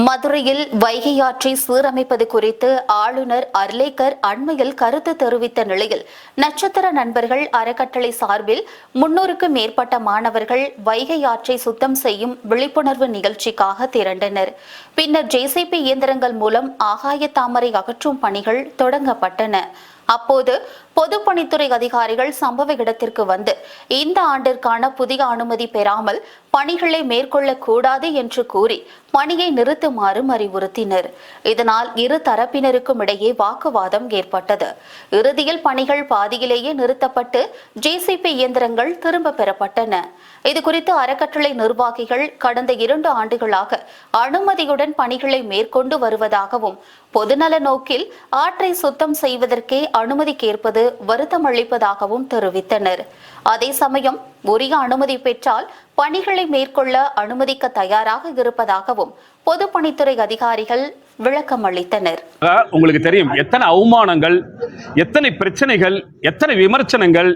மதுரையில் வைகை ஆற்றை சீரமைப்பது குறித்து ஆளுநர் அர்லேக்கர் அண்மையில் கருத்து தெரிவித்த நிலையில் நட்சத்திர நண்பர்கள் அறக்கட்டளை சார்பில் 300க்கும் மேற்பட்ட மாணவர்கள் வைகை ஆற்றை சுத்தம் செய்யும் விழிப்புணர்வு நிகழ்ச்சிக்காக திரண்டனர். பின்னர் ஜேசிபி இயந்திரங்கள் மூலம் ஆகாய தாமரை அகற்றும் பணிகள் தொடங்கப்பட்டன. அப்போது பொதுப்பணித்துறை அதிகாரிகள் சம்பவ இடத்திற்கு வந்து இந்த ஆண்டிற்கான புதிய அனுமதி பெறாமல் பணிகளை மேற்கொள்ளக்கூடாது என்று கூறி பணியை நிறுத்துமாறு அறிவுறுத்தினர். இதனால் இரு தரப்பினருக்கும் இடையே வாக்குவாதம் ஏற்பட்டது. இறுதியில் பணிகள் பாதியிலேயே நிறுத்தப்பட்டு ஜேசிபி இயந்திரங்கள் திரும்ப பெறப்பட்டன. இதுகுறித்து அறக்கட்டளை நிர்வாகிகள் கடந்த 2 ஆண்டுகளாக அனுமதியுடன் பணிகளை மேற்கொண்டு வருவதாகவும் பொதுநல நோக்கில் ஆற்றை சுத்தம் செய்வதற்கே அனுமதி கேட்பது வருத்தம் அளிப்பதாகவும் தெரிவித்தனர். அதே சமயம் உரிய அனுமதி பெற்றால் பணிகளை மேற்கொள்ள அனுமதிக்க தயாராக இருப்பதாகவும் பொதுப்பணித்துறை அதிகாரிகள் விளக்கம் அளித்தனர். உங்களுக்கு தெரியும் எத்தனை அவமானங்கள், எத்தனை பிரச்சனைகள், எத்தனை விமர்சனங்கள்.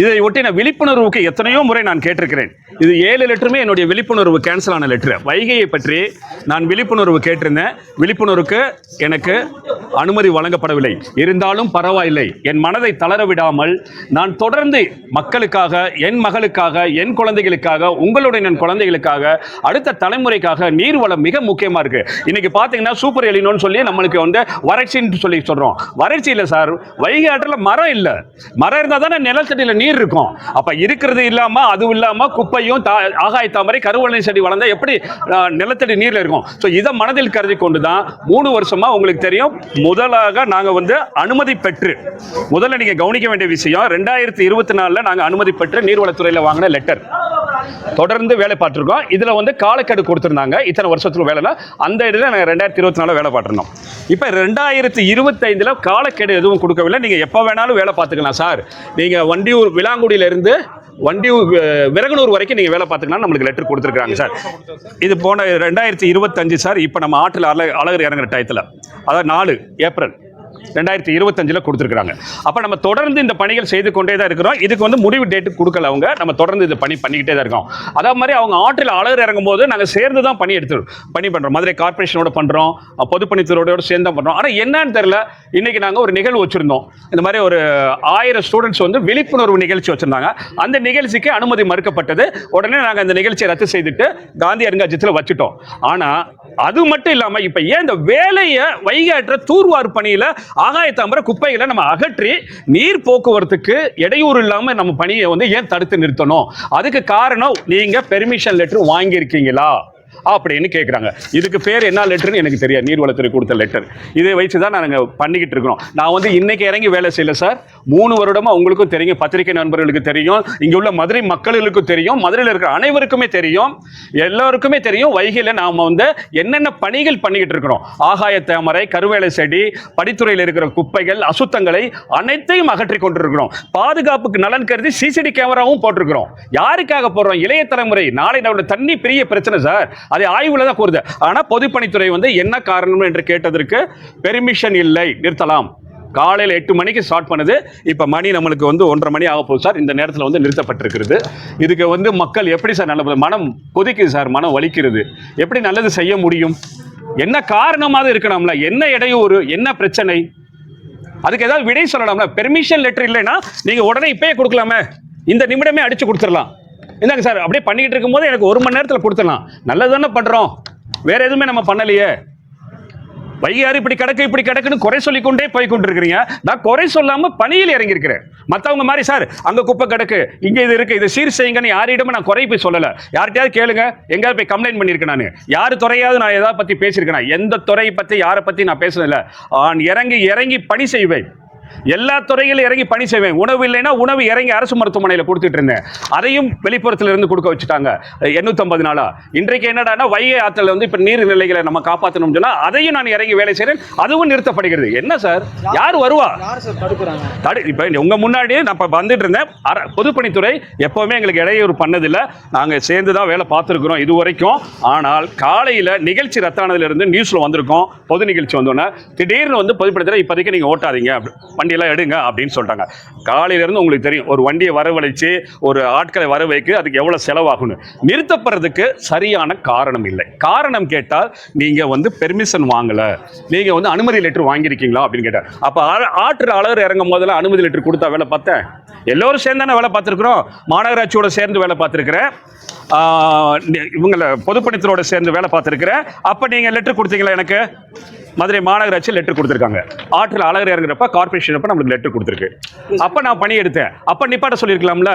இதை ஒட்டின விழிப்புணர்வுக்கு எத்தனையோ முறை நான் கேட்டிருக்கிறேன். இது 7 லெட்டருமே என்னுடைய விழிப்புணர்வு கேன்சல் ஆன லெட்டர். வைகையை பற்றி நான் விழிப்புணர்வு கேட்டிருந்தேன். விழிப்புணர்வுக்கு எனக்கு அனுமதி வழங்கப்படவில்லை. இருந்தாலும் பரவாயில்லை, என் மனதை தளர விடாமல் நான் தொடர்ந்து மக்களுக்காக, என் மகளுக்காக, என் குழந்தைகளுக்காக, உங்களுடைய என் குழந்தைகளுக்காக, அடுத்த தலைமுறைக்காக நீர்வளம் மிக முக்கியமா இருக்கு. இன்னைக்கு பாத்தீங்கன்னா சூப்பர் எலினோன்னு சொல்லி நம்மளுக்கு வந்து வறட்சின்னு சொல்லி சொல்றோம். வறட்சி இல்லை சார், வைகை ஆற்றில் மரம் இல்லை. மரம் இருந்தால் தானே நிலத்தடியில் நீர் இருக்கும். அப்ப இருக்கிறது இல்லாம அதுவும் இல்லாம குப்பையும் ஆகாய தாமரை கருவளை செடி வளர்ந்தா எப்படி நிலத்தடி நீர்ல இருக்கும்? ஸோ இதை மனதில் கருதி கொண்டுதான் 3 வருஷமா உங்களுக்கு தெரியும் முதலாக நாங்க வந்து அனுமதி பெற்று, முதல்ல நீங்க கவனிக்க வேண்டிய விஷயம் 2024 நாங்க அனுமதி பெற்று நீர்வளத்துறையில் வாங்கின லெட்டர் தொடர்ந்து வேலை பார்த்துருக்கோம். இதுல வந்து காலக்கெடு கொடுத்திருந்தாங்க. இத்தனை வருஷத்துல வேலை, அந்த இடத்துல நாங்கள் 2024 வேலை பார்த்துருந்தோம். இப்போ 2025 காலக்கெடு எதுவும் கொடுக்கவில்லை. நீங்க எப்போ வேணாலும் வேலை பார்த்துக்கலாம் சார். நீங்க வண்டியூர் விளாங்குடியிலிருந்து விரகனூர் வரைக்கும் நீங்க வேலை பார்த்துக்கலாம் நம்மளுக்கு லெட்டர் கொடுத்துருக்காங்க சார். இது போன 2025 சார். இப்போ நம்ம ஆற்றில் அழகர் இறங்குற டயத்தில், அதாவது 4 ஏப்ரல் 2025 கொடுத்துருக்காங்க. அப்ப நம்ம தொடர்ந்து இந்த பணிகள் செய்து கொண்டே தான் இருக்கிறோம். இதுக்கு வந்து முடிவு டேட் கொடுக்கல அவங்க. நம்ம தொடர்ந்து இந்த பணி பண்ணிக்கிட்டே தான் இருக்கோம். அதே மாதிரி அவங்க ஆற்றில் அழகர் இறங்கும் போது நாங்கள் சேர்ந்து தான் பணி பண்றோம். மதுரை கார்பரேஷனோட பண்றோம், பொதுப்பணித்துறையோட சேர்ந்து தான் பண்றோம். ஆனா என்னன்னு தெரியல, இன்னைக்கு நாங்க ஒரு நிகழ்வு வச்சிருந்தோம். இந்த மாதிரி ஒரு 1000 ஸ்டூடெண்ட்ஸ் வந்து விழிப்புணர்வு நிகழ்ச்சி வச்சிருந்தாங்க. அந்த நிகழ்ச்சிக்கு அனுமதி மறுக்கப்பட்டது. உடனே நாங்க அந்த நிகழ்ச்சியை ரத்து செய்துட்டு காந்தி அருங்காட்சியகத்தில் வச்சுட்டோம். ஆனா அது மட்டும் இல்லாம இப்ப ஏன் இந்த வேலையை வைகாற்ற தூர்வார் பணியில ஆகாய தாமரை குப்பைகளை நம்ம அகற்றி நீர் போக்குவரத்துக்கு இடையூறு இல்லாம நம்ம பணியை வந்து ஏன் தடுத்து நிறுத்தணும்? அதுக்கு காரணம் நீங்க பெர்மிஷன் லெட்டர் வாங்கியிருக்கீங்களா அப்படின்னு கேட்குறாங்க. இதுக்கு பேர் என்ன லெட்டர்னு எனக்கு தெரியாது. நீர்வளத்துறை கொடுத்த லெட்டர். இதை வச்சு தான் நாங்கள் பண்ணிக்கிட்டு இருக்கிறோம். நான் வந்து இன்னைக்கு இறங்கி வேலை செய்யல சார். 3 வருடமா உங்களுக்கும் தெரியும், பத்திரிகை நண்பர்களுக்கு தெரியும், இங்கே உள்ள மதுரை மக்களுக்கும் தெரியும், மதுரையில் இருக்கிற அனைவருக்குமே தெரியும், எல்லாருக்குமே தெரியும் வைகையில் நாம வந்து என்னென்ன பணிகள் பண்ணிக்கிட்டு இருக்கிறோம். ஆகாய தாமரை, கருவேலை செடி, படித்துறையில் இருக்கிற குப்பைகள், அசுத்தங்களை அனைத்தையும் அகற்றி கொண்டிருக்கிறோம். பாதுகாப்புக்கு நலன் கருதி சிசிடி கேமராவும் போட்டிருக்கிறோம். யாருக்காக போடுறோம்? இளைய தலைமுறை. நாளை நம்மளோட தண்ணி பெரிய பிரச்சனை சார். அதை ஆய்வுல தான் கூறுது. ஆனா பொதுப்பணித்துறை வந்து என்ன காரணம் என்று கேட்டதற்கு பெர்மிஷன் இல்லை, நிறுத்தலாம். காலையில் 8 மணிக்கு ஸ்டார்ட் பண்ணுது. இப்போ மணி நம்மளுக்கு வந்து 1:30 மணி ஆக போகுது சார். இந்த நேரத்தில் வந்து நிறுத்தப்பட்டிருக்கிறது. இதுக்கு வந்து மக்கள் எப்படி சார் நல்ல மனம் கொதிக்குது சார், மனம் வலிக்கிறது. எப்படி நல்லது செய்ய முடியும்? என்ன காரணமாக இருக்கணும்ல? என்ன இடையூறு, என்ன பிரச்சனை? அதுக்கு ஏதாவது விடை சொல்லலாம்ல? பெர்மிஷன் லெட்டர் இல்லைன்னா நீங்க உடனே இப்பயே கொடுக்கலாமே, இந்த நிமிடமே அடிச்சு கொடுத்துடலாம். என்னங்க சார், அப்படியே பண்ணிக்கிட்டு இருக்கும்போது எனக்கு 1 மணி நேரத்தில் கொடுத்துடலாம். நல்லது தானே பண்றோம், வேற எதுவுமே நம்ம பண்ணலையே. வைகாறு இப்படி கிடக்குன்னு குறை சொல்லிக்கொண்டே போய் கொண்டிருக்கிறீங்க. நான் குறை சொல்லாம பணியில் இறங்கி இருக்கிறேன். மற்றவங்க மாதிரி சார் அங்க குப்பை கிடக்கு, இங்க இது இருக்கு, இதை சீர் செய்யுங்கன்னு யாரிடமே நான் குறை போய் சொல்லல. யார்கிட்டயாவது கேளுங்க, எங்கேயாவது போய் கம்ப்ளைண்ட் பண்ணியிருக்கேன். நான் யாரு துறையாவது நான் எதாவது பத்தி பேசியிருக்கேன்? எந்த துறையை பத்தி யாரை பத்தி நான் பேசுனதில்லை. இறங்கி பணி செய்வேன். எல்லா துறையிலும் இறங்கி பணி செய்வேன். உணவு இல்லைன்னா உணவு இறங்கி அரசு மருத்துவமனையில் கொடுத்துட்டு இருந்தேன். அதையும் வெளிப்புறத்தில் இருந்து கொடுக்க வச்சுட்டாங்க 850 நாளா. இன்றைக்கு என்னடானா வைகை ஆற்றில் வந்து இப்ப நீர்நிலைகளை நம்ம காப்பாற்றணும் சொன்னா அதையும் நான் இறங்கி வேலை செய்கிறேன். அதுவும் நிறுத்தப்படுகிறது. என்ன சார், யார் வருவா? இப்ப உங்க முன்னாடியே நான் வந்துட்டு இருந்தேன். பொதுப்பணித்துறை எப்பவுமே எங்களுக்கு இடையூறு பண்ணதில்லை. நாங்க சேர்ந்து தான் வேலை பார்த்துருக்கிறோம் இது வரைக்கும். ஆனால் காலையில நிகழ்ச்சி ரத்தானதுல இருந்து நியூஸ்ல வந்திருக்கோம். பொது நிகழ்ச்சி வந்தோன்னே திடீர்னு வந்து பொதுப்பணித்துறை இப்போதைக்கு நீங்க ஓட்டாதீங்க. வண்டியெல்லாம் எடுங்க அப்படின்னு சொல்லிட்டாங்க. காலையிலேருந்து உங்களுக்கு தெரியும், ஒரு வண்டியை வரவழைச்சு ஒரு ஆட்களை வர வைக்க அதுக்கு எவ்வளோ செலவாகும்னு. நிறுத்தப்படுறதுக்கு சரியான காரணம் இல்லை. காரணம் கேட்டால் நீங்கள் வந்து பெர்மிஷன் வாங்கலை, நீங்கள் வந்து அனுமதி லெட்டர் வாங்கியிருக்கீங்களா அப்படின்னு கேட்டார். அப்போ ஆற்று அளவு இறங்கும் போதெல்லாம் அனுமதி லெட்டர் கொடுத்தா வேலை பார்த்தேன்? எல்லோரும் சேர்ந்து தானே வேலை பார்த்துருக்குறோம். மாநகராட்சியோட சேர்ந்து வேலை பார்த்துருக்கிறேன், இவங்களை பொதுப்பணித்துறையோட சேர்ந்து வேலை பார்த்துருக்கிறேன். அப்போ நீங்கள் லெட்டர் கொடுத்தீங்களா? எனக்கு மதுரை மாநகராட்சி லெட்டர் கொடுத்துருக்காங்க. ஆற்றில் அழகர் இறங்குறப்ப கார்பரேஷன் அப்போ நம்மளுக்கு லெட்டர் கொடுத்துருக்கு. அப்போ நான் பணி எடுத்தேன். அப்போ நிப்பாட்ட சொல்லியிருக்கலாம்ல.